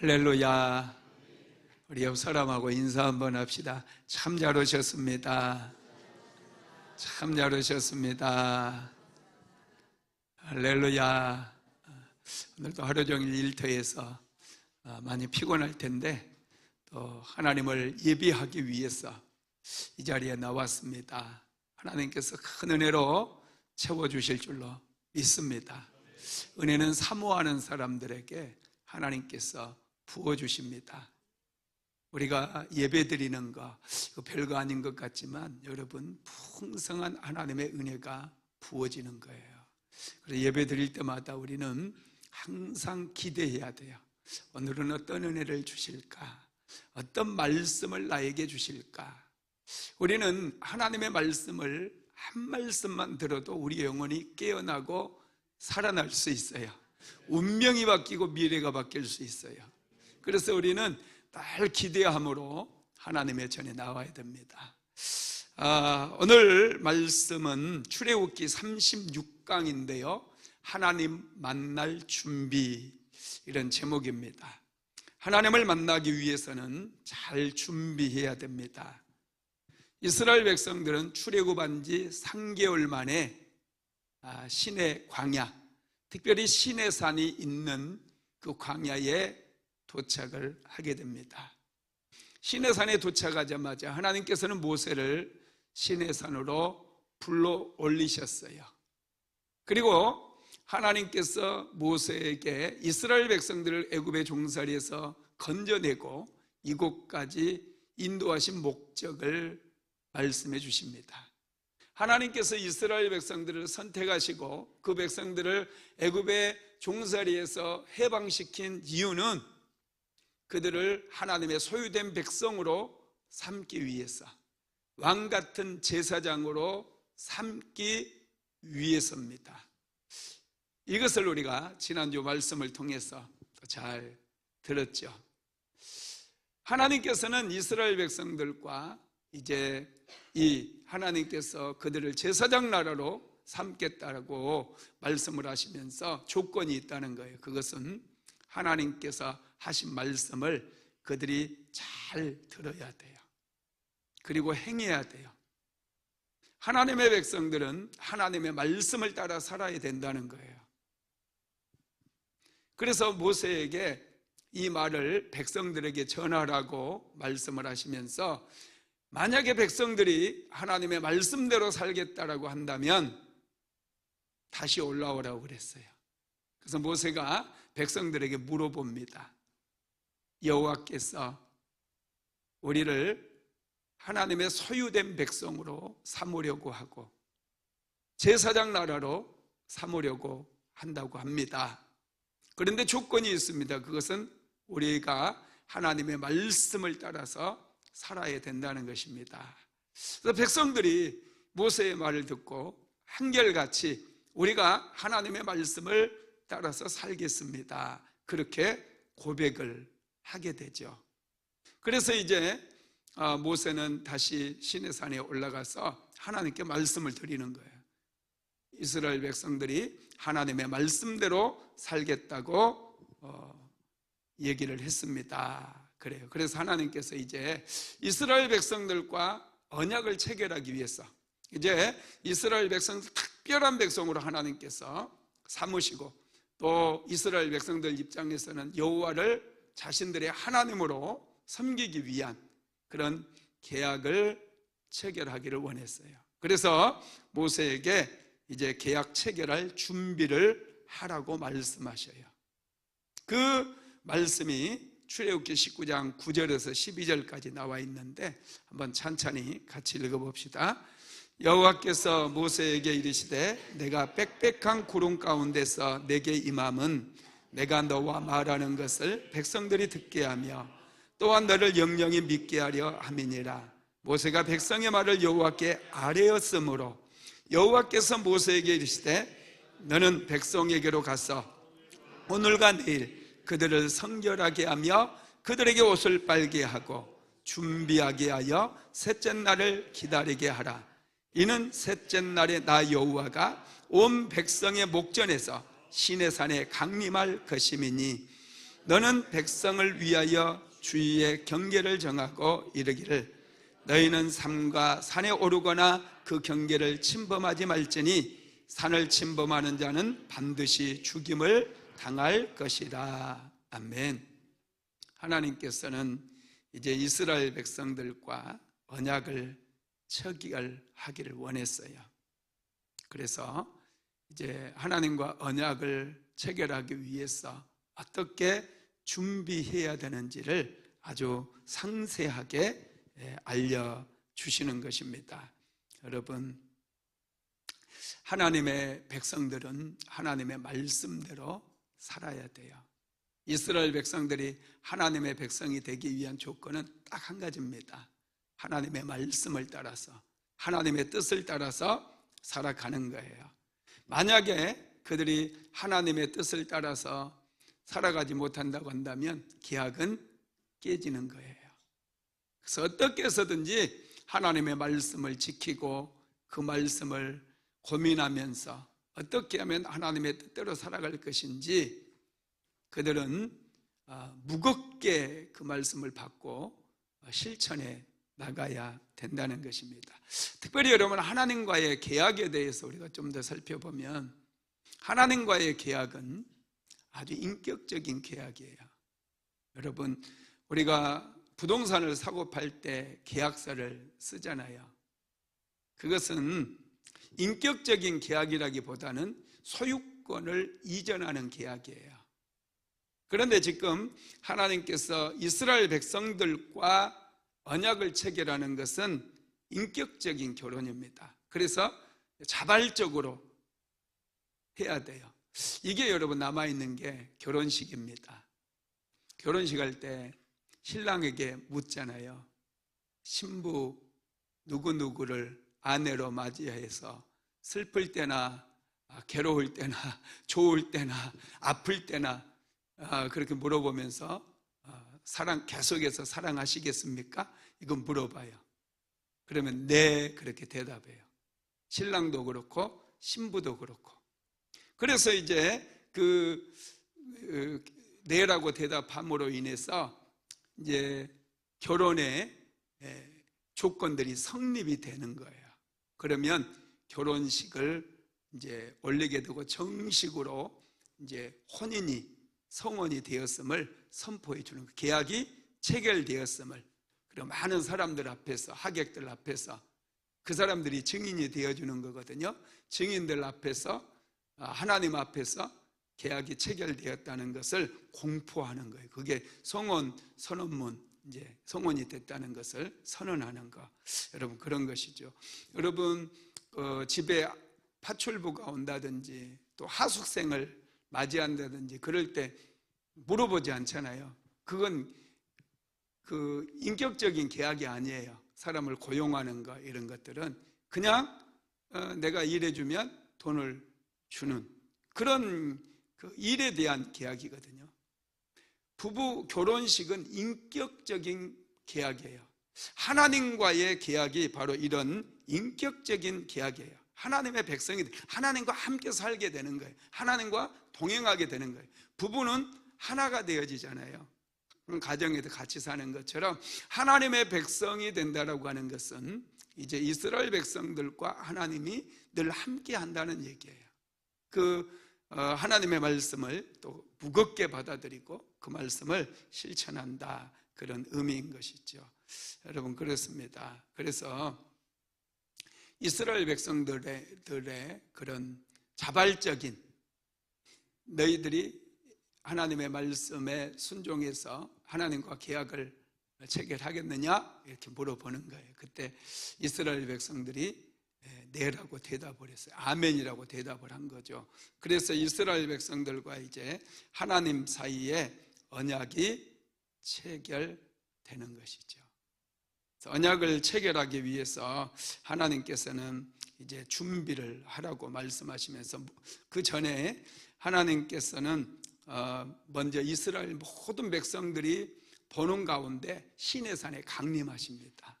할렐루야. 우리 옆 사람하고 인사 한번 합시다. 참 잘 오셨습니다. 참 잘 오셨습니다. 할렐루야. 오늘도 하루 종일 일터에서 많이 피곤할 텐데 또 하나님을 예비하기 위해서 이 자리에 나왔습니다. 하나님께서 큰 은혜로 채워주실 줄로 믿습니다. 은혜는 사모하는 사람들에게 하나님께서 부어주십니다. 우리가 예배 드리는 거 별거 아닌 것 같지만 여러분, 풍성한 하나님의 은혜가 부어지는 거예요. 그래서 예배 드릴 때마다 우리는 항상 기대해야 돼요. 오늘은 어떤 은혜를 주실까? 어떤 말씀을 나에게 주실까? 우리는 하나님의 말씀을 한 말씀만 들어도 우리 영혼이 깨어나고 살아날 수 있어요. 운명이 바뀌고 미래가 바뀔 수 있어요. 그래서 우리는 늘 기대함으로 하나님의 전에 나와야 됩니다. 오늘 말씀은 출애굽기 36강인데요 하나님 만날 준비, 이런 제목입니다. 하나님을 만나기 위해서는 잘 준비해야 됩니다. 이스라엘 백성들은 출애굽한 지 3개월 만에 시내 광야, 특별히 시내산이 있는 그 광야에 도착을 하게 됩니다. 시내산에 도착하자마자 하나님께서는 모세를 시내산으로 불러 올리셨어요. 그리고 하나님께서 모세에게 이스라엘 백성들을 애굽의 종살이에서 건져내고 이곳까지 인도하신 목적을 말씀해 주십니다. 하나님께서 이스라엘 백성들을 선택하시고 그 백성들을 애굽의 종살이에서 해방시킨 이유는 그들을 하나님의 소유된 백성으로 삼기 위해서, 왕같은 제사장으로 삼기 위해서입니다. 이것을 우리가 지난주 말씀을 통해서 잘 들었죠. 하나님께서는 이스라엘 백성들과 이제 이 하나님께서 그들을 제사장 나라로 삼겠다라고 말씀을 하시면서 조건이 있다는 거예요. 그것은 하나님께서 하신 말씀을 그들이 잘 들어야 돼요. 그리고 행해야 돼요. 하나님의 백성들은 하나님의 말씀을 따라 살아야 된다는 거예요. 그래서 모세에게 이 말을 백성들에게 전하라고 말씀을 하시면서 만약에 백성들이 하나님의 말씀대로 살겠다라고 한다면 다시 올라오라고 그랬어요. 그래서 모세가 백성들에게 물어봅니다. 여호와께서 우리를 하나님의 소유된 백성으로 삼으려고 하고 제사장 나라로 삼으려고 한다고 합니다. 그런데 조건이 있습니다. 그것은 우리가 하나님의 말씀을 따라서 살아야 된다는 것입니다. 그래서 백성들이 모세의 말을 듣고 한결같이 우리가 하나님의 말씀을 따라서 살겠습니다, 그렇게 고백을 하게 되죠. 그래서 이제 모세는 다시 시내산에 올라가서 하나님께 말씀을 드리는 거예요. 이스라엘 백성들이 하나님의 말씀대로 살겠다고 얘기를 했습니다. 그래요. 그래서 하나님께서 이제 이스라엘 백성들과 언약을 체결하기 위해서 이제 이스라엘 백성들 특별한 백성으로 하나님께서 삼으시고 또 이스라엘 백성들 입장에서는 여호와를 자신들의 하나님으로 섬기기 위한 그런 계약을 체결하기를 원했어요. 그래서 모세에게 이제 계약 체결할 준비를 하라고 말씀하셔요. 그 말씀이 출애굽기 19장 9절에서 12절까지 나와 있는데 한번 찬찬히 같이 읽어봅시다. 여호와께서 모세에게 이르시되 내가 빽빽한 구름 가운데서 내게 임함은 내가 너와 말하는 것을 백성들이 듣게 하며 또한 너를 영영히 믿게 하려 함이니라. 모세가 백성의 말을 여호와께 아뢰었으므로 여호와께서 모세에게 이르시되 너는 백성에게로 가서 오늘과 내일 그들을 성결하게 하며 그들에게 옷을 빨게 하고 준비하게 하여 셋째 날을 기다리게 하라. 이는 셋째 날에 나 여호와가 온 백성의 목전에서 시내산에 강림할 것임이니 너는 백성을 위하여 주위에 경계를 정하고 이르기를 너희는 산과 산에 오르거나 그 경계를 침범하지 말지니 산을 침범하는 자는 반드시 죽임을 당할 것이다. 아멘. 하나님께서는 이제 이스라엘 백성들과 언약을 체결하기를 원했어요. 그래서 이제 하나님과 언약을 체결하기 위해서 어떻게 준비해야 되는지를 아주 상세하게 알려주시는 것입니다. 여러분, 하나님의 백성들은 하나님의 말씀대로 살아야 돼요. 이스라엘 백성들이 하나님의 백성이 되기 위한 조건은 딱 한 가지입니다. 하나님의 말씀을 따라서, 하나님의 뜻을 따라서 살아가는 거예요. 만약에 그들이 하나님의 뜻을 따라서 살아가지 못한다고 한다면 계약은 깨지는 거예요. 그래서 어떻게 해서든지 하나님의 말씀을 지키고 그 말씀을 고민하면서 어떻게 하면 하나님의 뜻대로 살아갈 것인지 그들은 무겁게 그 말씀을 받고 실천해 나가야 된다는 것입니다. 특별히 여러분, 하나님과의 계약에 대해서 우리가 좀 더 살펴보면 하나님과의 계약은 아주 인격적인 계약이에요. 여러분, 우리가 부동산을 사고 팔 때 계약서를 쓰잖아요. 그것은 인격적인 계약이라기보다는 소유권을 이전하는 계약이에요. 그런데 지금 하나님께서 이스라엘 백성들과 언약을 체결하는 것은 인격적인 결혼입니다. 그래서 자발적으로 해야 돼요. 이게 여러분 남아있는 게 결혼식입니다. 결혼식 할 때 신랑에게 묻잖아요. 신부 누구누구를 아내로 맞이해서 슬플 때나 괴로울 때나 좋을 때나 아플 때나 그렇게 물어보면서 계속해서 사랑하시겠습니까? 이건 물어봐요. 그러면 네, 그렇게 대답해요. 신랑도 그렇고 신부도 그렇고. 그래서 이제 네라고 대답함으로 인해서 이제 결혼의 조건들이 성립이 되는 거예요. 그러면 결혼식을 이제 올리게 되고 정식으로 이제 성혼이 되었음을 선포해 주는 거예요. 계약이 체결되었음을. 그리고 많은 사람들 앞에서, 하객들 앞에서 그 사람들이 증인이 되어주는 거거든요. 증인들 앞에서, 하나님 앞에서 계약이 체결되었다는 것을 공포하는 거예요. 그게 성혼 선언문, 이제 성혼이 됐다는 것을 선언하는 거. 여러분, 그런 것이죠. 여러분, 집에 파출부가 온다든지 또 하숙생을 맞이한다든지 그럴 때 물어보지 않잖아요. 그건 인격적인 계약이 아니에요. 사람을 고용하는 거, 이런 것들은 그냥 내가 일해주면 돈을 주는 그런 일에 대한 계약이거든요. 부부 결혼식은 인격적인 계약이에요. 하나님과의 계약이 바로 이런 인격적인 계약이에요. 하나님의 백성이 하나님과 함께 살게 되는 거예요. 하나님과 동행하게 되는 거예요. 부부는 하나가 되어지잖아요. 가정에도 같이 사는 것처럼 하나님의 백성이 된다라고 하는 것은 이제 이스라엘 백성들과 하나님이 늘 함께 한다는 얘기예요. 하나님의 말씀을 또 무겁게 받아들이고 그 말씀을 실천한다, 그런 의미인 것이죠. 여러분, 그렇습니다. 그래서 이스라엘 백성들의 그런 자발적인, 너희들이 하나님의 말씀에 순종해서 하나님과 계약을 체결하겠느냐? 이렇게 물어보는 거예요. 그때 이스라엘 백성들이 네라고 대답을 했어요. 아멘이라고 대답을 한 거죠. 그래서 이스라엘 백성들과 이제 하나님 사이에 언약이 체결되는 것이죠. 언약을 체결하기 위해서 하나님께서는 이제 준비를 하라고 말씀하시면서 그 전에 하나님께서는 먼저 이스라엘 모든 백성들이 보는 가운데 시내산에 강림하십니다.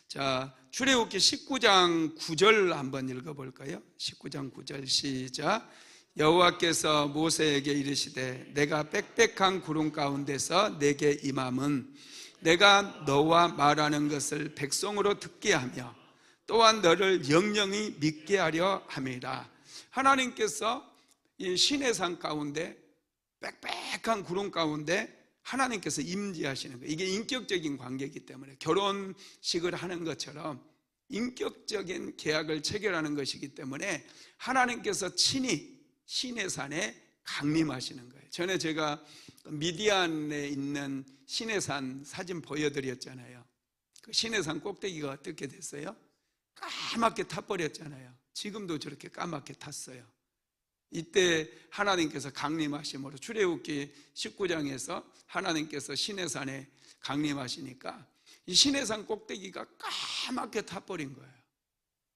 자, 출애굽기 19장 9절 한번 읽어볼까요? 19장 9절 시작. 여호와께서 모세에게 이르시되 내가 빽빽한 구름 가운데서 내게 임함은 내가 너와 말하는 것을 백성으로 듣게 하며 또한 너를 영영히 믿게 하려 함이라. 하나님께서 이 시내산 가운데 빽빽한 구름 가운데 하나님께서 임재하시는 거예요. 이게 인격적인 관계이기 때문에 결혼식을 하는 것처럼 인격적인 계약을 체결하는 것이기 때문에 하나님께서 친히 시내산에 강림하시는 거예요. 전에 제가 미디안에 있는 시내산 사진 보여드렸잖아요. 그 시내산 꼭대기가 어떻게 됐어요? 까맣게 타버렸잖아요. 지금도 저렇게 까맣게 탔어요. 이때 하나님께서 강림하심으로 출애굽기 19장에서 하나님께서 시내산에 강림하시니까 이 시내산 꼭대기가 까맣게 타버린 거예요.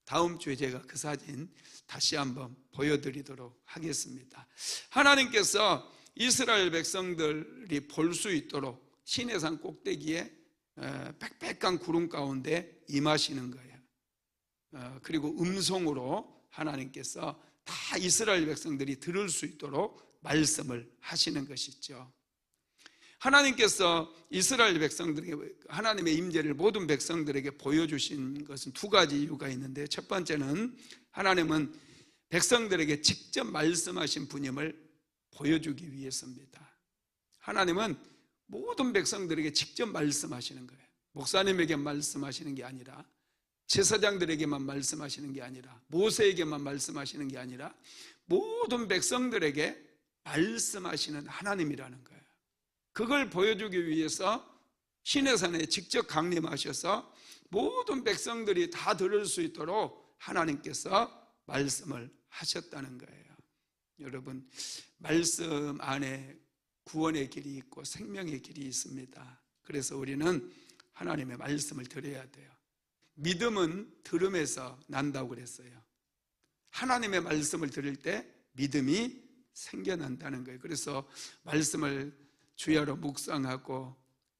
다음 주에 제가 그 사진 다시 한번 보여드리도록 하겠습니다. 하나님께서 이스라엘 백성들이 볼 수 있도록 시내산 꼭대기에 빽빽한 구름 가운데 임하시는 거예요. 그리고 음성으로 하나님께서 다 이스라엘 백성들이 들을 수 있도록 말씀을 하시는 것이죠. 하나님께서 이스라엘 백성들에게 하나님의 임재를 모든 백성들에게 보여주신 것은 두 가지 이유가 있는데, 첫 번째는 하나님은 백성들에게 직접 말씀하신 분임을 보여주기 위해서입니다. 하나님은 모든 백성들에게 직접 말씀하시는 거예요. 목사님에게 말씀하시는 게 아니라, 제사장들에게만 말씀하시는 게 아니라, 모세에게만 말씀하시는 게 아니라 모든 백성들에게 말씀하시는 하나님이라는 거예요. 그걸 보여주기 위해서 시내산에 직접 강림하셔서 모든 백성들이 다 들을 수 있도록 하나님께서 말씀을 하셨다는 거예요. 여러분, 말씀 안에 구원의 길이 있고 생명의 길이 있습니다. 그래서 우리는 하나님의 말씀을 들어야 돼요. 믿음은 들음에서 난다고 그랬어요. 하나님의 말씀을 들을 때 믿음이 생겨난다는 거예요. 그래서 말씀을 주야로 묵상하고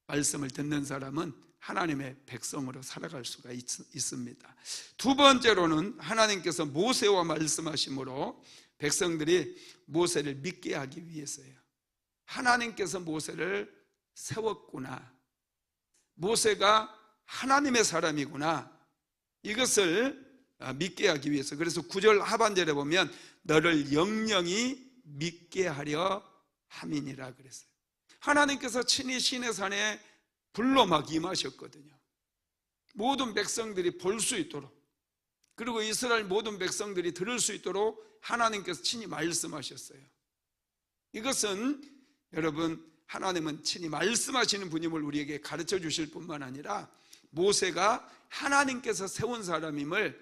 말씀을 듣는 사람은 하나님의 백성으로 살아갈 수가 있습니다. 두 번째로는 하나님께서 모세와 말씀하심으로 백성들이 모세를 믿게 하기 위해서예요. 하나님께서 모세를 세웠구나, 모세가 하나님의 사람이구나, 이것을 믿게 하기 위해서. 그래서 9절 하반절에 보면 너를 영영히 믿게 하려 함이니라 그랬어요. 하나님께서 친히 시내산에 불로 막 임하셨거든요. 모든 백성들이 볼 수 있도록, 그리고 이스라엘 모든 백성들이 들을 수 있도록 하나님께서 친히 말씀하셨어요. 이것은 여러분, 하나님은 친히 말씀하시는 분임을 우리에게 가르쳐 주실 뿐만 아니라 모세가 하나님께서 세운 사람임을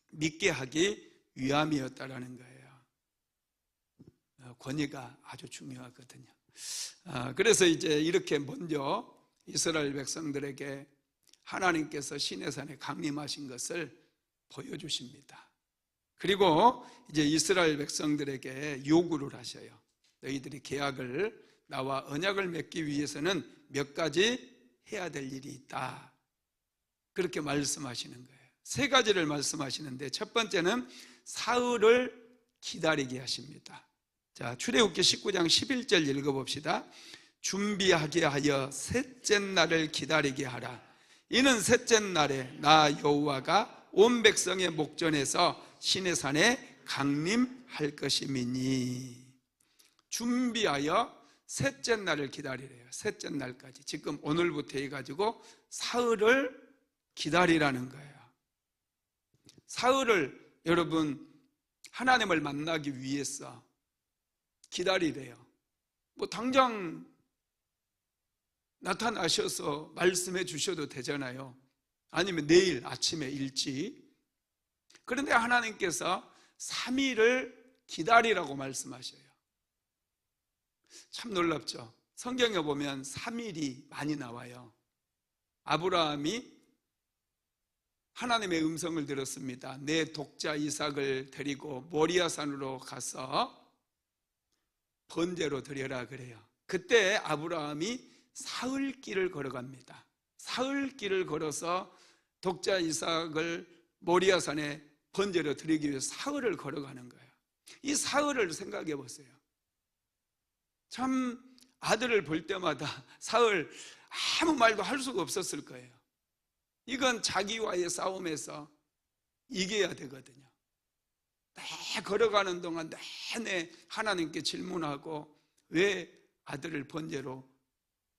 믿게 하기 위함이었다라는 거예요. 권위가 아주 중요하거든요. 그래서 이제 이렇게 먼저 이스라엘 백성들에게 하나님께서 시내산에 강림하신 것을 보여주십니다. 그리고 이제 이스라엘 백성들에게 요구를 하셔요. 너희들이 계약을, 나와 언약을 맺기 위해서는 몇 가지 해야 될 일이 있다, 그렇게 말씀하시는 거예요. 세 가지를 말씀하시는데, 첫 번째는 사흘을 기다리게 하십니다. 자, 출애굽기 19장 11절 읽어봅시다. 준비하게 하여 셋째 날을 기다리게 하라. 이는 셋째 날에 나 여호와가 온 백성의 목전에서 시내산에 강림할 것임이니. 준비하여 셋째 날을 기다리래요. 셋째 날까지, 지금 오늘부터 해가지고 사흘을 기다리라는 거예요. 사흘을 여러분 하나님을 만나기 위해서 기다리래요. 뭐 당장 나타나셔서 말씀해 주셔도 되잖아요. 아니면 내일 아침에 일찍. 그런데 하나님께서 3일을 기다리라고 말씀하셔요. 참 놀랍죠. 성경에 보면 3일이 많이 나와요. 아브라함이 하나님의 음성을 들었습니다. 내 독자 이삭을 데리고 모리아산으로 가서 번제로 드려라 그래요. 그때 아브라함이 사흘 길을 걸어갑니다. 사흘 길을 걸어서 독자 이삭을 모리아산에 번제로 드리기 위해서 사흘을 걸어가는 거예요. 이 사흘을 생각해 보세요. 참 아들을 볼 때마다 사흘 아무 말도 할 수가 없었을 거예요. 이건 자기와의 싸움에서 이겨야 되거든요. 내 걸어가는 동안 내내 하나님께 질문하고 왜 아들을 번제로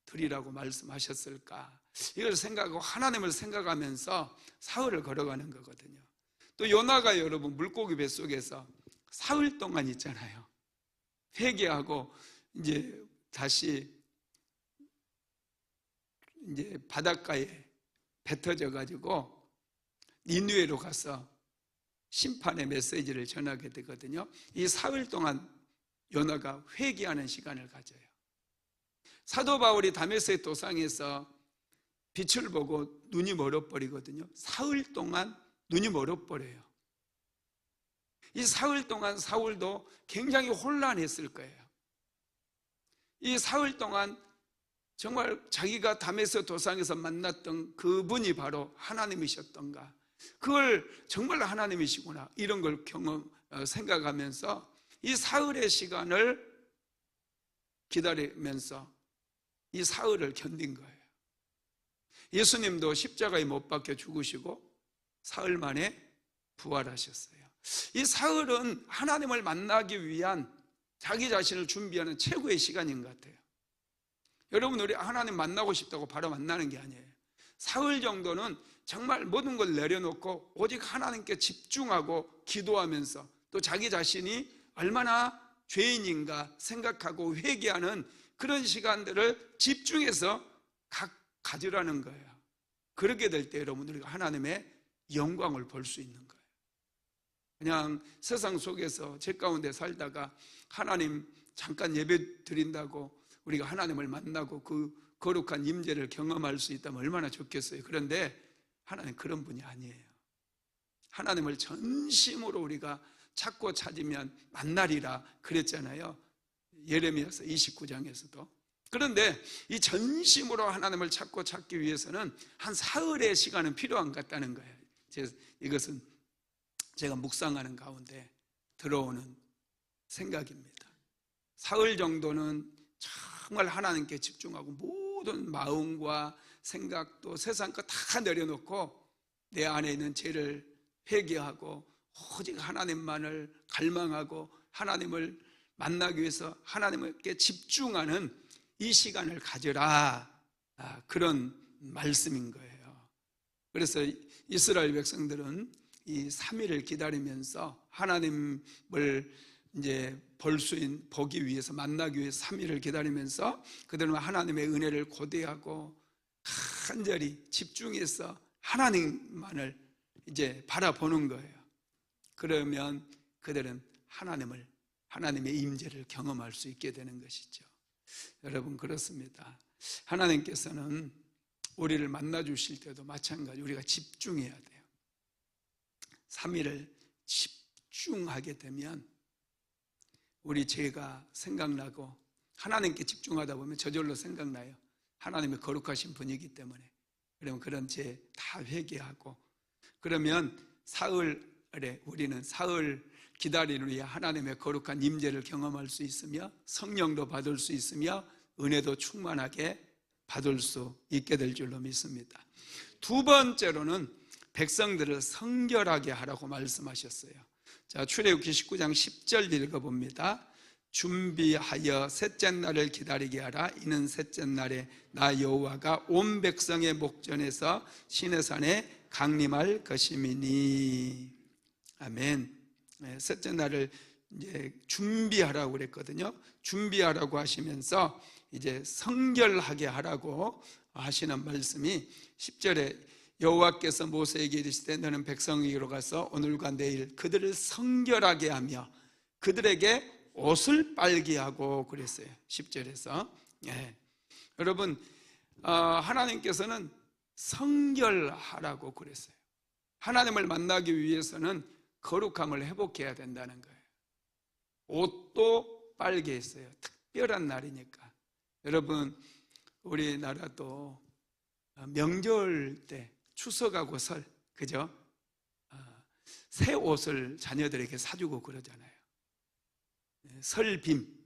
드리라고 말씀하셨을까? 이걸 생각하고 하나님을 생각하면서 사흘을 걸어가는 거거든요. 또 요나가 여러분 물고기 뱃속에서 사흘 동안 있잖아요. 회개하고 이제 다시 이제 바닷가에 뱉어져 가지고 니느웨로 가서 심판의 메시지를 전하게 되거든요. 이 사흘 동안 요나가 회개하는 시간을 가져요. 사도 바울이 다메섹 도상에서 빛을 보고 눈이 멀어버리거든요. 사흘 동안 눈이 멀어버려요. 이 사흘 동안 사울도 굉장히 혼란했을 거예요. 이 사흘 동안 정말 자기가 다메섹 도상에서 만났던 그분이 바로 하나님이셨던가, 그걸 정말 하나님이시구나, 이런 걸 생각하면서 이 사흘의 시간을 기다리면서 이 사흘을 견딘 거예요. 예수님도 십자가에 못 박혀 죽으시고 사흘 만에 부활하셨어요. 이 사흘은 하나님을 만나기 위한 자기 자신을 준비하는 최고의 시간인 것 같아요. 여러분, 우리 하나님 만나고 싶다고 바로 만나는 게 아니에요. 사흘 정도는 정말 모든 걸 내려놓고 오직 하나님께 집중하고 기도하면서 또 자기 자신이 얼마나 죄인인가 생각하고 회개하는 그런 시간들을 집중해서 가지라는 거예요. 그렇게 될 때 여러분, 우리가 하나님의 영광을 볼 수 있는 거예요. 그냥 세상 속에서 제 가운데 살다가 하나님 잠깐 예배 드린다고 우리가 하나님을 만나고 그 거룩한 임재를 경험할 수 있다면 얼마나 좋겠어요. 그런데 하나님 그런 분이 아니에요. 하나님을 전심으로 우리가 찾고 찾으면 만나리라 그랬잖아요. 예레미야서 29장에서도. 그런데 이 전심으로 하나님을 찾고 찾기 위해서는 한 사흘의 시간은 필요한 것 같다는 거예요. 이것은 제가 묵상하는 가운데 들어오는 생각입니다. 사흘 정도는 정말 하나님께 집중하고 모든 마음과 생각도 세상 것 다 내려놓고 내 안에 있는 죄를 회개하고 오직 하나님만을 갈망하고 하나님을 만나기 위해서 하나님께 집중하는 이 시간을 가져라, 그런 말씀인 거예요. 그래서 이스라엘 백성들은 이 3일을 기다리면서 하나님을 이제 보기 위해서, 만나기 위해서 3일을 기다리면서 그들은 하나님의 은혜를 고대하고 간절히 집중해서 하나님만을 이제 바라보는 거예요. 그러면 그들은 하나님의 임재를 경험할 수 있게 되는 것이죠. 여러분, 그렇습니다. 하나님께서는 우리를 만나 주실 때도 마찬가지 우리가 집중해야 돼요. 3일을 집중하게 되면 우리 죄가 생각나고, 하나님께 집중하다 보면 저절로 생각나요. 하나님의 거룩하신 분이기 때문에. 그러면 그런 죄 다 회개하고, 그러면 사흘에 우리는 사흘 기다리는 후에 하나님의 거룩한 임재를 경험할 수 있으며 성령도 받을 수 있으며 은혜도 충만하게 받을 수 있게 될 줄로 믿습니다. 두 번째로는 백성들을 성결하게 하라고 말씀하셨어요. 자, 출애굽기 19장 10절 읽어봅니다. 준비하여 셋째 날을 기다리게 하라. 이는 셋째 날에 나 여호와가 온 백성의 목전에서 시내산에 강림할 것임이니. 아멘. 네, 셋째 날을 이제 준비하라고 그랬거든요. 준비하라고 하시면서 이제 성결하게 하라고 하시는 말씀이 10절에 여호와께서 모세에게 이르시되 너는 백성에게로 가서 오늘과 내일 그들을 성결하게 하며 그들에게 옷을 빨게 하고 그랬어요. 10절에서. 네. 여러분, 하나님께서는 성결하라고 그랬어요. 하나님을 만나기 위해서는 거룩함을 회복해야 된다는 거예요. 옷도 빨게 했어요. 특별한 날이니까. 여러분, 우리나라도 명절 때 추석하고 설, 그죠? 새 옷을 자녀들에게 사주고 그러잖아요. 설빔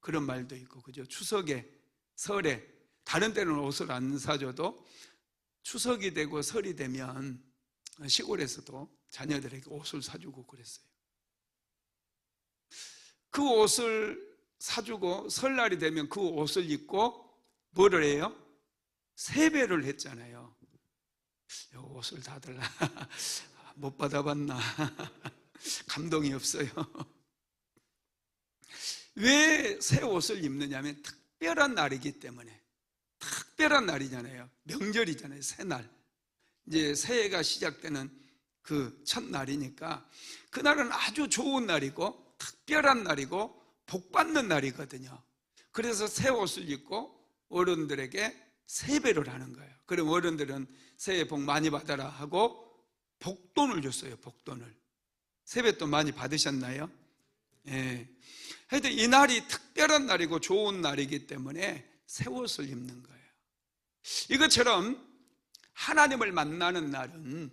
그런 말도 있고, 그죠? 추석에, 설에, 다른 때는 옷을 안 사줘도 추석이 되고 설이 되면 시골에서도 자녀들에게 옷을 사주고 그랬어요. 그 옷을 사주고 설날이 되면 그 옷을 입고 뭐를 해요? 세배를 했잖아요. 옷을 다 달라. 못 받아봤나? 감동이 없어요. 왜 새 옷을 입느냐면 특별한 날이기 때문에. 특별한 날이잖아요. 명절이잖아요. 새날. 이제 새해가 시작되는 그 첫날이니까 그날은 아주 좋은 날이고 특별한 날이고 복받는 날이거든요. 그래서 새 옷을 입고 어른들에게 세배를 하는 거예요. 그럼 어른들은 새해 복 많이 받아라 하고 복돈을 줬어요. 복돈을. 세뱃돈 많이 받으셨나요? 예. 하여튼 이 날이 특별한 날이고 좋은 날이기 때문에 새 옷을 입는 거예요. 이것처럼 하나님을 만나는 날은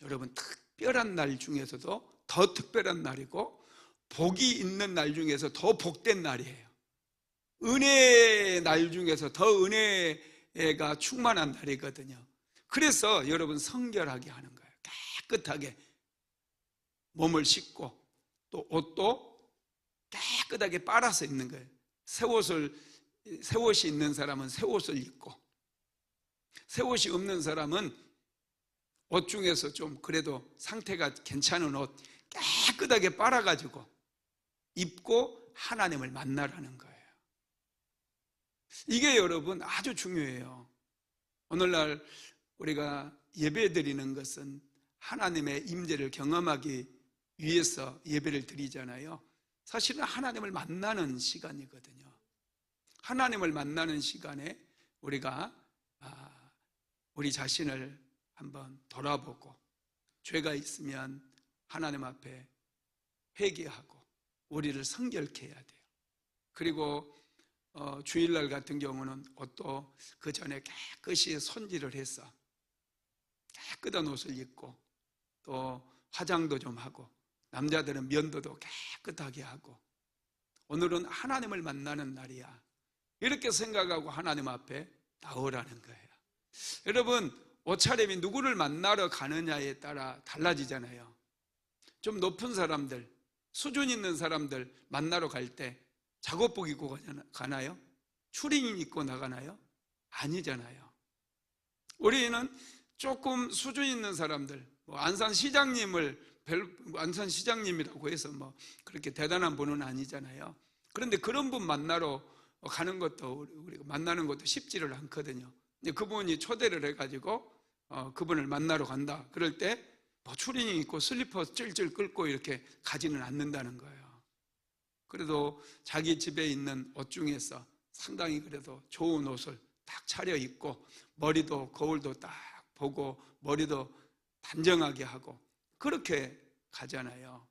여러분 특별한 날 중에서도 더 특별한 날이고 복이 있는 날 중에서 더 복된 날이에요. 은혜의 날 중에서 더 은혜가 충만한 날이거든요. 그래서 여러분 성결하게 하는 거예요. 깨끗하게 몸을 씻고 또 옷도 깨끗하게 빨아서 입는 거예요. 새 옷이 있는 사람은 새 옷을 입고, 새 옷이 없는 사람은 옷 중에서 좀 그래도 상태가 괜찮은 옷 깨끗하게 빨아가지고 입고 하나님을 만나라는 거예요. 이게 여러분 아주 중요해요. 오늘날 우리가 예배 드리는 것은 하나님의 임재를 경험하기 위해서 예배를 드리잖아요. 사실은 하나님을 만나는 시간이거든요. 하나님을 만나는 시간에 우리가 우리 자신을 한번 돌아보고 죄가 있으면 하나님 앞에 회개하고 우리를 성결케 해야 돼요. 그리고 주일날 같은 경우는 옷도 그 전에 깨끗이 손질을 해서 깨끗한 옷을 입고 또 화장도 좀 하고 남자들은 면도도 깨끗하게 하고 오늘은 하나님을 만나는 날이야. 이렇게 생각하고 하나님 앞에 나오라는 거예요. 여러분 옷차림이 누구를 만나러 가느냐에 따라 달라지잖아요. 좀 높은 사람들, 수준 있는 사람들 만나러 갈 때 작업복 입고 가나요? 추리닝 입고 나가나요? 아니잖아요. 우리는 조금 수준 있는 사람들, 안산시장님이라고 해서 뭐 그렇게 대단한 분은 아니잖아요. 그런데 그런 분 만나러 가는 것도 우리가 만나는 것도 쉽지를 않거든요. 그분이 초대를 해가지고 그분을 만나러 간다. 그럴 때 뭐 추리닝 입고 슬리퍼 찔찔 끌고 이렇게 가지는 않는다는 거예요. 그래도 자기 집에 있는 옷 중에서 상당히 그래도 좋은 옷을 딱 차려 입고 머리도 거울도 딱 보고 머리도 단정하게 하고 그렇게 가잖아요.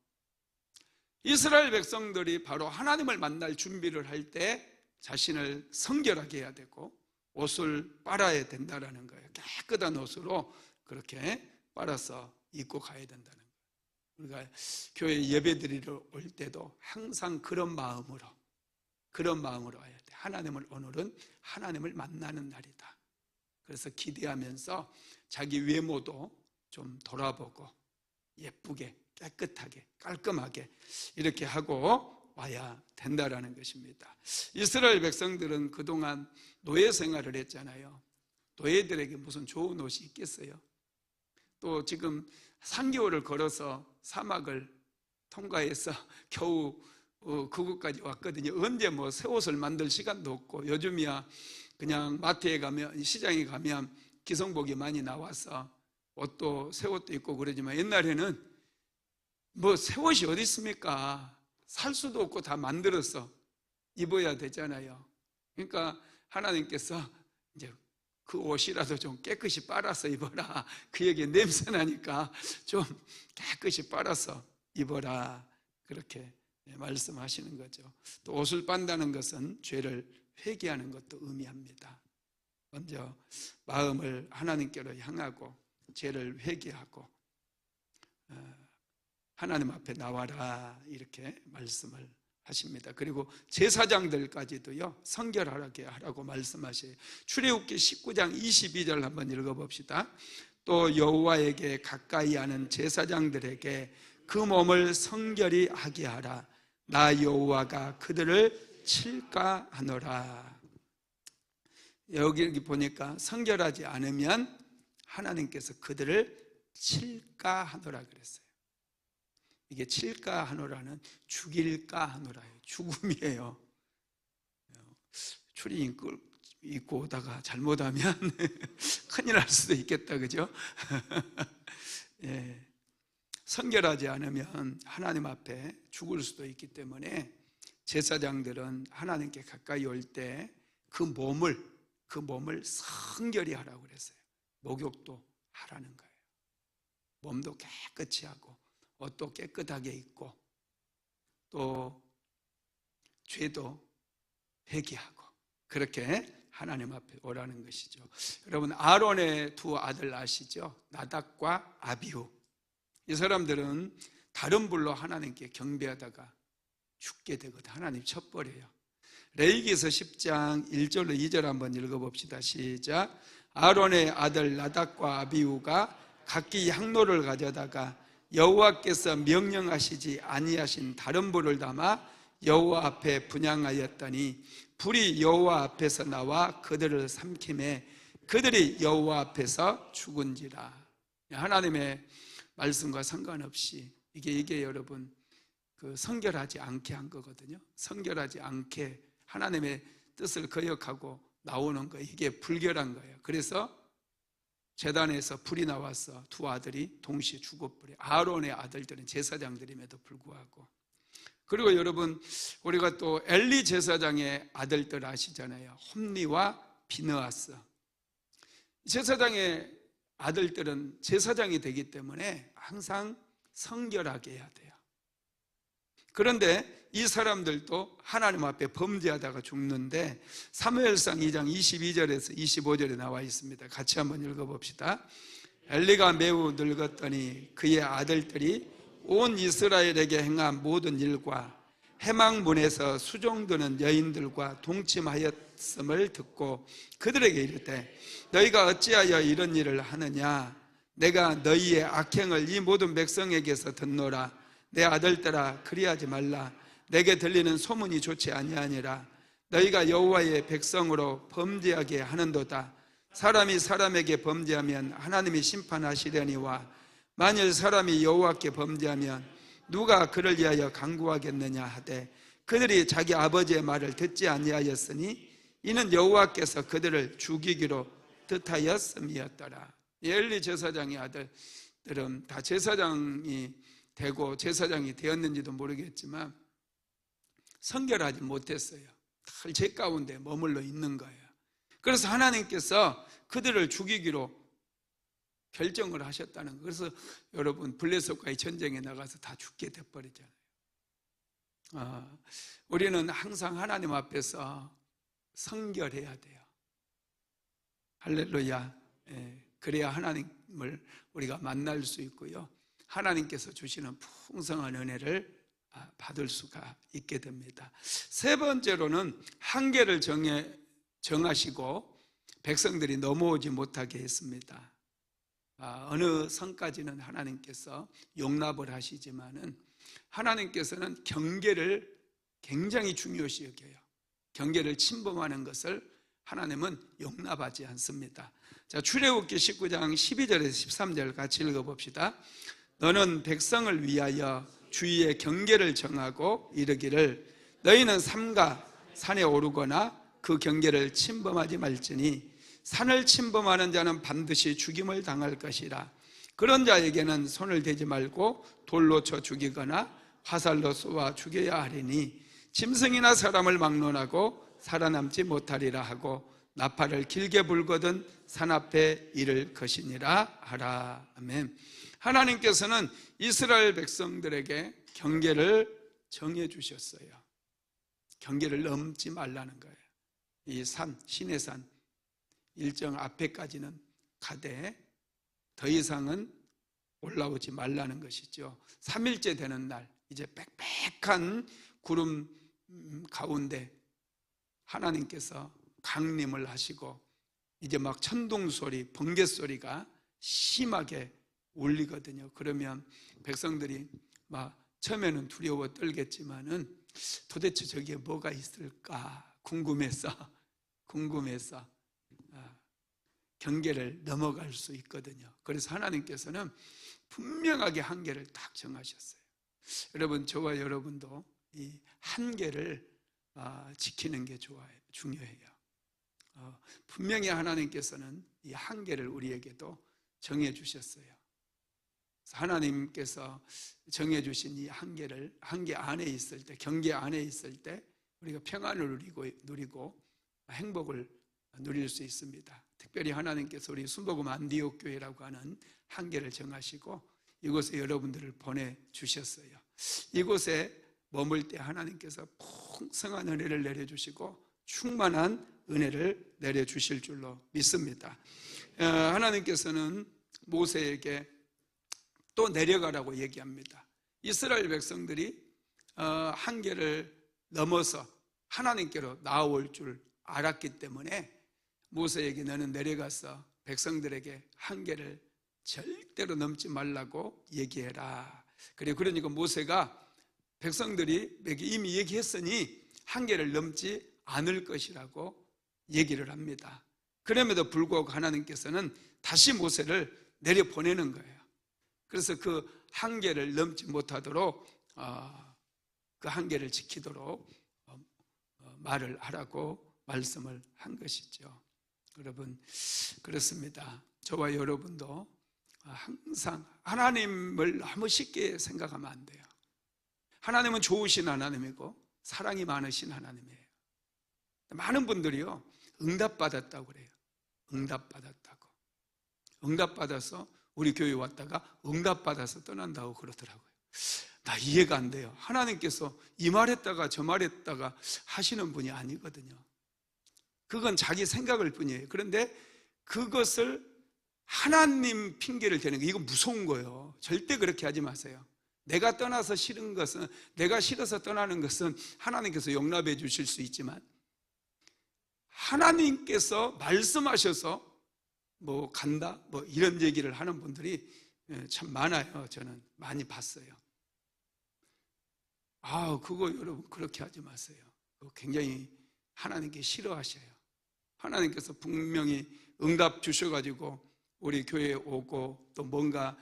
이스라엘 백성들이 바로 하나님을 만날 준비를 할 때 자신을 성결하게 해야 되고 옷을 빨아야 된다는 거예요. 깨끗한 옷으로 그렇게 빨아서 입고 가야 된다는 거예요. 우리가 교회 예배 드리러 올 때도 항상 그런 마음으로 와야 돼. 오늘은 하나님을 만나는 날이다. 그래서 기대하면서 자기 외모도 좀 돌아보고 예쁘게 깨끗하게 깔끔하게 이렇게 하고 와야 된다라는 것입니다. 이스라엘 백성들은 그동안 노예 생활을 했잖아요. 노예들에게 무슨 좋은 옷이 있겠어요? 또 지금 3개월을 걸어서 사막을 통과해서 겨우 그곳까지 왔거든요. 언제 뭐 새 옷을 만들 시간도 없고 요즘이야 그냥 마트에 가면 시장에 가면 기성복이 많이 나와서 옷도 새 옷도 입고 그러지만 옛날에는 뭐 새 옷이 어디 있습니까? 살 수도 없고 다 만들어서 입어야 되잖아요. 그러니까 하나님께서 이제 그 옷이라도 좀 깨끗이 빨아서 입어라. 그 얘기에 냄새 나니까 좀 깨끗이 빨아서 입어라. 그렇게 말씀하시는 거죠. 또 옷을 빤다는 것은 죄를 회개하는 것도 의미합니다. 먼저 마음을 하나님께로 향하고 죄를 회개하고 하나님 앞에 나와라 이렇게 말씀을 하십니다. 그리고 제사장들까지도요, 성결하게 하라고 말씀하셔요. 출애굽기 19장 22절 한번 읽어봅시다. 또 여호와에게 가까이 하는 제사장들에게 그 몸을 성결히 하게 하라. 나 여호와가 그들을 칠까하노라. 여기 보니까 성결하지 않으면 하나님께서 그들을 칠까하노라 그랬어요. 이게 칠까하노라는 죽일까하노라예요. 죽음이에요. 추리 입고 오다가 잘못하면 큰일 날 수도 있겠다, 그죠? 예. 성결하지 않으면 하나님 앞에 죽을 수도 있기 때문에 제사장들은 하나님께 가까이 올 때 그 몸을 성결히 하라고 그랬어요. 목욕도 하라는 거예요. 몸도 깨끗이 하고 옷도 깨끗하게 입고 또 죄도 회개하고 그렇게 하나님 앞에 오라는 것이죠. 여러분, 아론의 두 아들 아시죠? 나답과 아비후. 이 사람들은 다른 불로 하나님께 경배하다가 죽게 되거든. 하나님 쳐버려요. 레위기서 10장 1절로 2절 한번 읽어봅시다. 시작. 아론의 아들 나답과 아비후가 각기 향로를 가져다가 여호와께서 명령하시지 아니하신 다른 불을 담아 여호와 앞에 분향하였더니 불이 여호와 앞에서 나와 그들을 삼키매 그들이 여호와 앞에서 죽은지라. 하나님의 말씀과 상관없이 이게 여러분 그 성결하지 않게 한 거거든요. 성결하지 않게 하나님의 뜻을 거역하고 나오는 거, 이게 불결한 거예요. 그래서 제단에서 불이 나와서 두 아들이 동시에 죽어버려요. 아론의 아들들은 제사장들임에도 불구하고. 그리고 여러분, 우리가 또 엘리 제사장의 아들들 아시잖아요. 홈리와 비느하스. 제사장의 아들들은 제사장이 되기 때문에 항상 성결하게 해야 돼요. 그런데 이 사람들도 하나님 앞에 범죄하다가 죽는데 사무엘상 2장 22절에서 25절에 나와 있습니다. 같이 한번 읽어봅시다. 엘리가 매우 늙었더니 그의 아들들이 온 이스라엘에게 행한 모든 일과 해망문에서 수종드는 여인들과 동침하였음을 듣고 그들에게 이르되 너희가 어찌하여 이런 일을 하느냐? 내가 너희의 악행을 이 모든 백성에게서 듣노라. 내 아들들아, 그리하지 말라. 내게 들리는 소문이 좋지 아니하니라. 너희가 여호와의 백성으로 범죄하게 하는도다. 사람이 사람에게 범죄하면 하나님이 심판하시려니와 만일 사람이 여호와께 범죄하면 누가 그를 위하여 간구하겠느냐 하되 그들이 자기 아버지의 말을 듣지 아니하였으니 이는 여호와께서 그들을 죽이기로 뜻하였음이었더라. 엘리 제사장의 아들들은 다 제사장이 되고 제사장이 되었는지도 모르겠지만 성결하지 못했어요. 다 죄 가운데 머물러 있는 거예요. 그래서 하나님께서 그들을 죽이기로 결정을 하셨다는 거예요. 그래서 여러분 블레셋과의 전쟁에 나가서 다 죽게 돼버리잖아요. 우리는 항상 하나님 앞에서 성결해야 돼요. 할렐루야. 그래야 하나님을 우리가 만날 수 있고요, 하나님께서 주시는 풍성한 은혜를 받을 수가 있게 됩니다. 세 번째로는 한계를 정하시고 백성들이 넘어오지 못하게 했습니다. 어느 선까지는 하나님께서 용납을 하시지만은 하나님께서는 경계를 굉장히 중요시 여겨요. 경계를 침범하는 것을 하나님은 용납하지 않습니다. 자, 출애굽기 19장 12절에서 13절 같이 읽어봅시다. 너는 백성을 위하여 주위의 경계를 정하고 이르기를 너희는 삼가 산에 오르거나 그 경계를 침범하지 말지니 산을 침범하는 자는 반드시 죽임을 당할 것이라. 그런 자에게는 손을 대지 말고 돌로 쳐 죽이거나 화살로 쏘아 죽여야 하리니 짐승이나 사람을 막론하고 살아남지 못하리라 하고 나팔을 길게 불거든 산 앞에 이를 것이니라 하라. 아멘. 하나님께서는 이스라엘 백성들에게 경계를 정해 주셨어요. 경계를 넘지 말라는 거예요. 이 산, 신의 산 일정 앞에까지는 가되 더 이상은 올라오지 말라는 것이죠. 3일째 되는 날 이제 빽빽한 구름 가운데 하나님께서 강림을 하시고 이제 막 천둥 소리, 번개 소리가 심하게 울리거든요. 그러면 백성들이 막 처음에는 두려워 떨겠지만은 도대체 저기에 뭐가 있을까 궁금해서 경계를 넘어갈 수 있거든요. 그래서 하나님께서는 분명하게 한계를 딱 정하셨어요. 여러분, 저와 여러분도 이 한계를 지키는 게 중요해요. 분명히 하나님께서는 이 한계를 우리에게도 정해 주셨어요. 하나님께서 정해 주신 이 한계를 한계 안에 있을 때, 경계 안에 있을 때 우리가 평안을 누리고 행복을 누릴 수 있습니다. 특별히 하나님께서 우리 순복음 안디옥 교회라고 하는 한계를 정하시고 이곳에 여러분들을 보내주셨어요. 이곳에 머물 때 하나님께서 풍성한 은혜를 내려주시고 충만한 은혜를 내려주실 줄로 믿습니다. 하나님께서는 모세에게 또 내려가라고 얘기합니다. 이스라엘 백성들이 한계를 넘어서 하나님께로 나아올 줄 알았기 때문에 모세에게 너는 내려가서 백성들에게 한계를 절대로 넘지 말라고 얘기해라. 그러니까 모세가 백성들이 이미 얘기했으니 한계를 넘지 않을 것이라고 얘기를 합니다. 그럼에도 불구하고 하나님께서는 다시 모세를 내려보내는 거예요. 그래서 그 한계를 넘지 못하도록 그 한계를 지키도록 말을 하라고 말씀을 한 것이죠. 여러분, 그렇습니다. 저와 여러분도 항상 하나님을 너무 쉽게 생각하면 안 돼요. 하나님은 좋으신 하나님이고 사랑이 많으신 하나님이에요. 많은 분들이요, 응답받았다고 그래요. 응답받았다고. 응답받아서 우리 교회에 왔다가 응답받아서 떠난다고 그러더라고요. 나 이해가 안 돼요. 하나님께서 이 말했다가 저 말했다가 하시는 분이 아니거든요. 그건 자기 생각일 뿐이에요. 그런데 그것을 하나님 핑계를 대는 거, 이거 무서운 거예요. 절대 그렇게 하지 마세요. 내가 떠나서 싫은 것은, 내가 싫어서 떠나는 것은 하나님께서 용납해 주실 수 있지만 하나님께서 말씀하셔서 뭐 간다, 뭐 이런 얘기를 하는 분들이 참 많아요. 저는 많이 봤어요. 그거 여러분 그렇게 하지 마세요. 굉장히 하나님께 싫어하셔요. 하나님께서 분명히 응답 주셔가지고 우리 교회에 오고 또 뭔가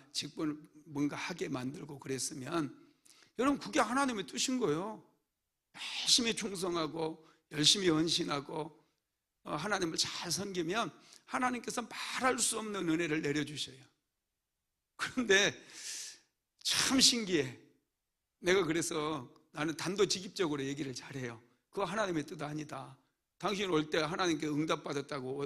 하게 만들고 그랬으면 여러분 그게 하나님의 뜻인 거예요. 열심히 충성하고 열심히 헌신하고 하나님을 잘 섬기면 하나님께서 말할 수 없는 은혜를 내려주셔요. 그런데 참 신기해. 내가 그래서 나는 단도직입적으로 얘기를 잘해요. 그거 하나님의 뜻 아니다. 당신 올 때 하나님께 응답받았다고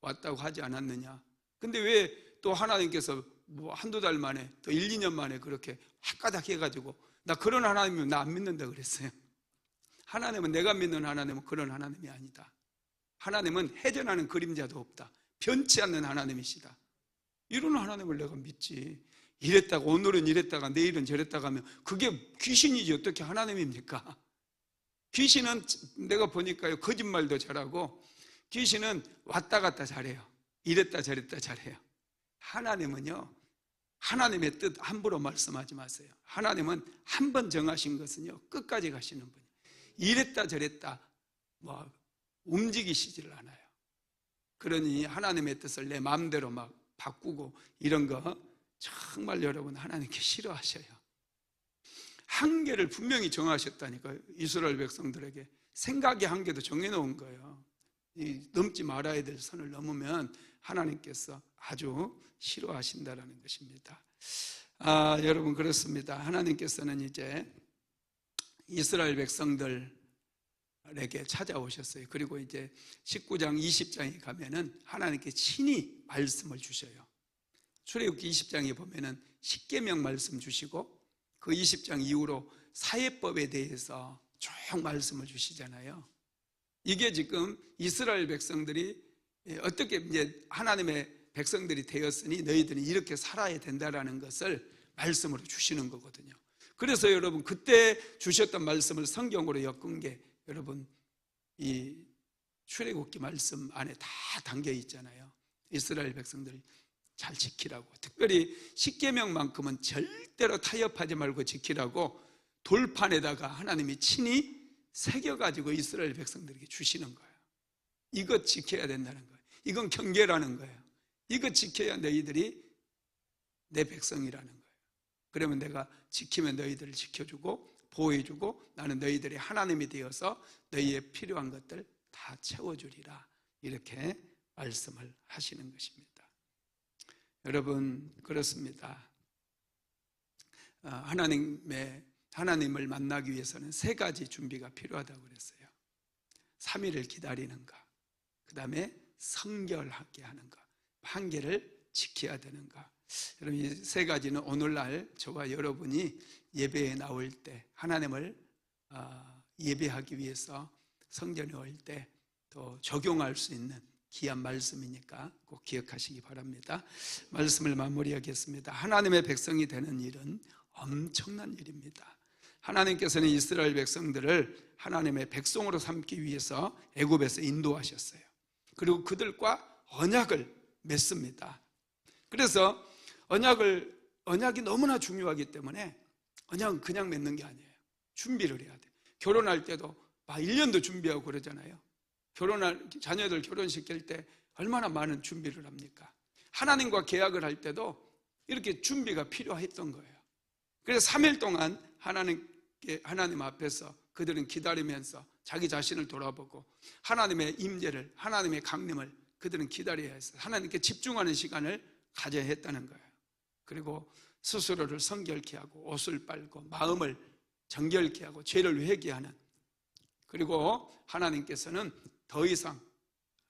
왔다고 하지 않았느냐. 근데 왜 또 하나님께서 뭐 한두 달 만에 또 1, 2년 만에 그렇게 헷가닥 해가지고 나 그런 하나님이면 나 안 믿는다 그랬어요. 하나님은, 내가 믿는 하나님은 그런 하나님이 아니다. 하나님은 해전하는 그림자도 없다. 변치 않는 하나님이시다. 이런 하나님을 내가 믿지. 이랬다가 오늘은 이랬다가 내일은 저랬다가 하면 그게 귀신이지 어떻게 하나님입니까? 귀신은 내가 보니까요, 거짓말도 잘하고 귀신은 왔다 갔다 잘해요. 이랬다 저랬다 잘해요. 하나님은요, 하나님의 뜻 함부로 말씀하지 마세요. 하나님은 한 번 정하신 것은요 끝까지 가시는 분이에요. 이랬다 저랬다 뭐 움직이시지를 않아요. 그러니 하나님의 뜻을 내 마음대로 막 바꾸고 이런 거 정말 여러분 하나님께 싫어하셔요. 한계를 분명히 정하셨다니까요. 이스라엘 백성들에게 생각의 한계도 정해놓은 거예요. 넘지 말아야 될 선을 넘으면 하나님께서 아주 싫어하신다라는 것입니다. 여러분 그렇습니다. 하나님께서는 이제 이스라엘 백성들에게 찾아오셨어요. 그리고 이제 19장 20장에 가면은 하나님께 친히 말씀을 주셔요. 출애굽기 20장에 보면은 십계명 말씀 주시고 그 20장 이후로 사회법에 대해서 쭉 말씀을 주시잖아요. 이게 지금 이스라엘 백성들이 어떻게 이제 하나님의 백성들이 되었으니 너희들은 이렇게 살아야 된다라는 것을 말씀으로 주시는 거거든요. 그래서 여러분 그때 주셨던 말씀을 성경으로 엮은 게 여러분 이 출애굽기 말씀 안에 다 담겨 있잖아요. 이스라엘 백성들 잘 지키라고, 특별히 십계명만큼은 절대로 타협하지 말고 지키라고 돌판에다가 하나님이 친히 새겨가지고 이스라엘 백성들에게 주시는 거예요. 이것 지켜야 된다는 거예요. 이건 경계라는 거예요. 이거 지켜야 너희들이 내 백성이라는 거예요. 그러면 내가 지키면 너희들을 지켜주고 보호해주고 나는 너희들의 하나님이 되어서 너희의 필요한 것들 다 채워주리라, 이렇게 말씀을 하시는 것입니다. 여러분 그렇습니다. 하나님을 만나기 위해서는 세 가지 준비가 필요하다고 그랬어요. 3일을 기다리는 것, 그 다음에 성결하게 하는 것, 판결을 지켜야 되는 것. 여러분 이 세 가지는 오늘날 저와 여러분이 예배에 나올 때, 하나님을 예배하기 위해서 성전에 올 때 또 적용할 수 있는 귀한 말씀이니까 꼭 기억하시기 바랍니다. 말씀을 마무리하겠습니다. 하나님의 백성이 되는 일은 엄청난 일입니다. 하나님께서는 이스라엘 백성들을 하나님의 백성으로 삼기 위해서 애굽에서 인도하셨어요. 그리고 그들과 언약을 맺습니다. 그래서 언약이 너무나 중요하기 때문에 언약은 그냥 맺는 게 아니에요. 준비를 해야 돼요. 결혼할 때도 막 1년도 준비하고 그러잖아요. 자녀들 결혼시킬 때 얼마나 많은 준비를 합니까? 하나님과 계약을 할 때도 이렇게 준비가 필요했던 거예요. 그래서 3일 동안 하나님 앞에서 그들은 기다리면서 자기 자신을 돌아보고 하나님의 임재를, 하나님의 강림을 그들은 기다려야 했어요. 하나님께 집중하는 시간을 가져야 했다는 거예요. 그리고 스스로를 성결케 하고 옷을 빨고 마음을 정결케 하고 죄를 회개하는, 그리고 하나님께서는 더 이상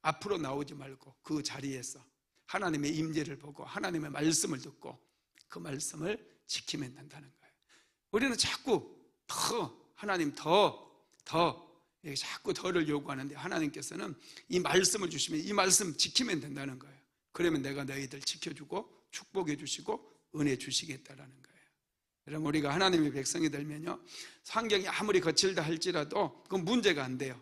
앞으로 나오지 말고 그 자리에서 하나님의 임재를 보고 하나님의 말씀을 듣고 그 말씀을 지키면 된다는 거예요. 우리는 자꾸 하나님 자꾸 더를 요구하는데 하나님께서는 이 말씀을 주시면 이 말씀 지키면 된다는 거예요. 그러면 내가 너희들 지켜주고 축복해 주시고 은혜 주시겠다라는 거예요. 여러분 우리가 하나님의 백성이 되면요, 환경이 아무리 거칠다 할지라도 그건 문제가 안 돼요.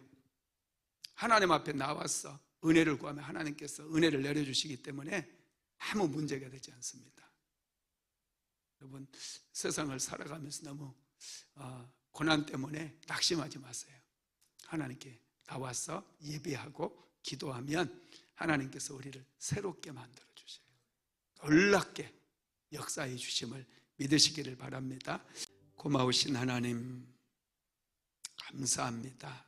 하나님 앞에 나와서 은혜를 구하면 하나님께서 은혜를 내려주시기 때문에 아무 문제가 되지 않습니다. 여러분 세상을 살아가면서 너무 고난 때문에 낙심하지 마세요. 하나님께 나와서 예배하고 기도하면 하나님께서 우리를 새롭게 만들어 주세요. 놀랍게 역사해 주심을 믿으시기를 바랍니다. 고마우신 하나님 감사합니다.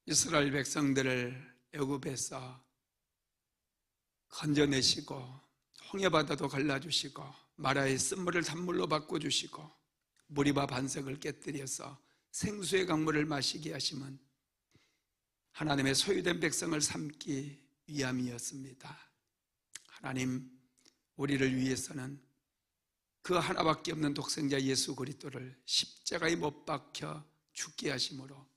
이스라엘 백성들을 애굽에서 건져내시고 홍해바다도 갈라주시고 마라의 쓴물을 단물로 바꿔주시고 무리바 반석을 깨뜨려서 생수의 강물을 마시게 하심은 하나님의 소유된 백성을 삼기 위함이었습니다. 하나님, 우리를 위해서는 그 하나밖에 없는 독생자 예수 그리스도를 십자가에 못 박혀 죽게 하심으로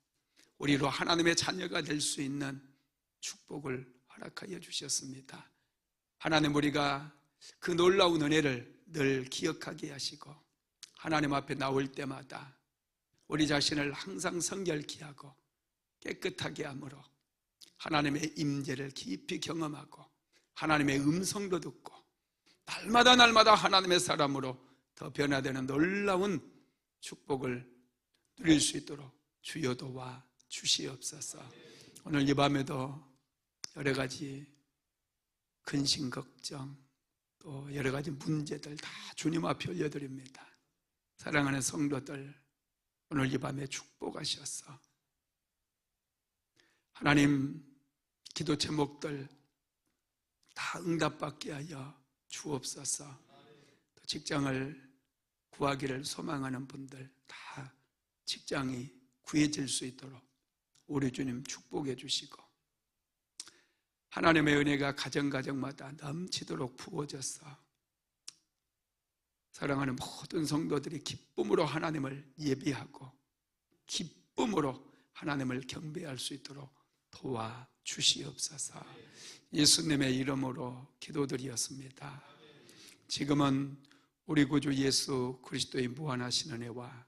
우리로 하나님의 자녀가 될 수 있는 축복을 허락하여 주셨습니다. 하나님, 우리가 그 놀라운 은혜를 늘 기억하게 하시고 하나님 앞에 나올 때마다 우리 자신을 항상 성결케 하고 깨끗하게 함으로 하나님의 임재를 깊이 경험하고 하나님의 음성도 듣고 날마다 하나님의 사람으로 더 변화되는 놀라운 축복을 누릴 수 있도록 주여 도와 주시옵소서. 오늘 이 밤에도 여러 가지 근심 걱정 또 여러 가지 문제들 다 주님 앞에 올려드립니다. 사랑하는 성도들, 오늘 이 밤에 축복하셔서 하나님 기도 제목들 다 응답받게 하여 주옵소서. 또 직장을 구하기를 소망하는 분들 다 직장이 구해질 수 있도록 우리 주님 축복해 주시고 하나님의 은혜가 가정마다 넘치도록 부어져서 사랑하는 모든 성도들이 기쁨으로 하나님을 예비하고 기쁨으로 하나님을 경배할 수 있도록 도와주시옵소서. 예수님의 이름으로 기도드리었습니다. 지금은 우리 구주 예수 그리스도의 무한하신 은혜와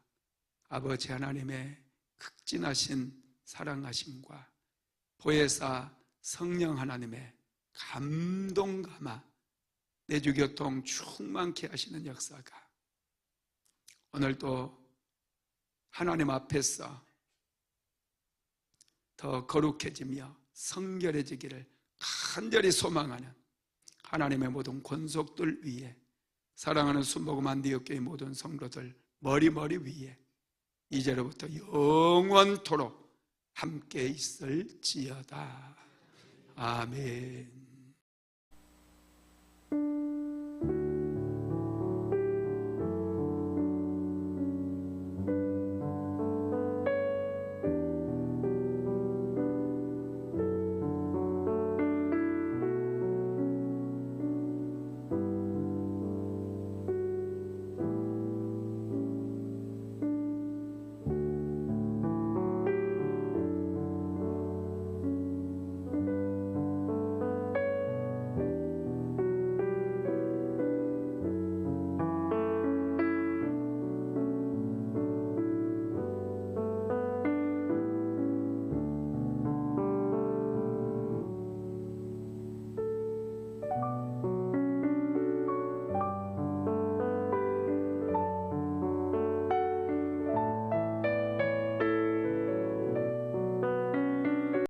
아버지 하나님의 극진하신 사랑하심과 보혜사 성령 하나님의 감동 감화 내주교통 충만케 하시는 역사가 오늘도 하나님 앞에서 더 거룩해지며 성결해지기를 간절히 소망하는 하나님의 모든 권속들 위에, 사랑하는 순복음 안디옥교의 모든 성도들 머리 위에 이제로부터 영원토록 함께 있을지어다. 아멘.